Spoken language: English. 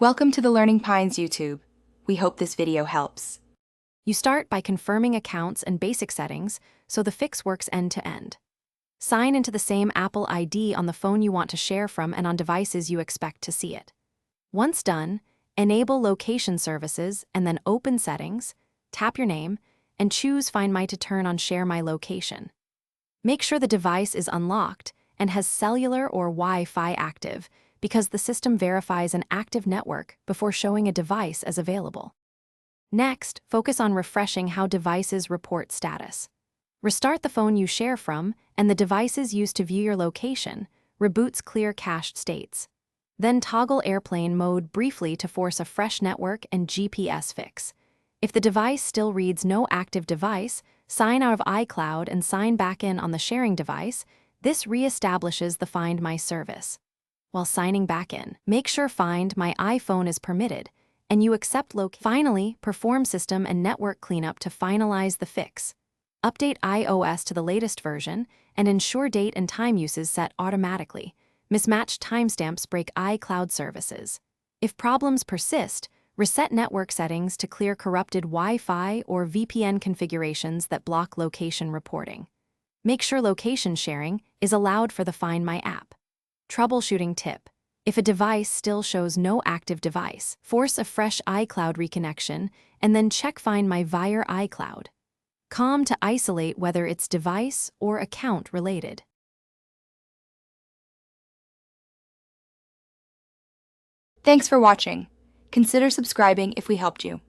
Welcome to the Learning Pines YouTube. We hope this video helps. You start by confirming accounts and basic settings so the fix works end-to-end. Sign into the same Apple ID on the phone you want to share from and on devices you expect to see it. Once done, enable location services and then open settings, tap your name, and choose Find My to turn on Share My Location. Make sure the device is unlocked and has cellular or Wi-Fi active because the system verifies an active network before showing a device as available. Next, focus on refreshing how devices report status. Restart the phone you share from, and the devices used to view your location reboots clear cached states. Then toggle airplane mode briefly to force a fresh network and GPS fix. If the device still reads no active device, sign out of iCloud and sign back in on the sharing device. This reestablishes the Find My service. While signing back in, make sure Find My iPhone is permitted, and you accept Finally, perform system and network cleanup to finalize the fix. Update iOS to the latest version, and ensure date and time uses set automatically. Mismatched timestamps break iCloud services. If problems persist, reset network settings to clear corrupted Wi-Fi or VPN configurations that block location reporting. Make sure location sharing is allowed for the Find My app. Troubleshooting tip. If a device still shows no active device, force a fresh iCloud reconnection and then check Find My via iCloud. COM to isolate whether it's device or account related. Thanks for watching. Consider subscribing if we helped you.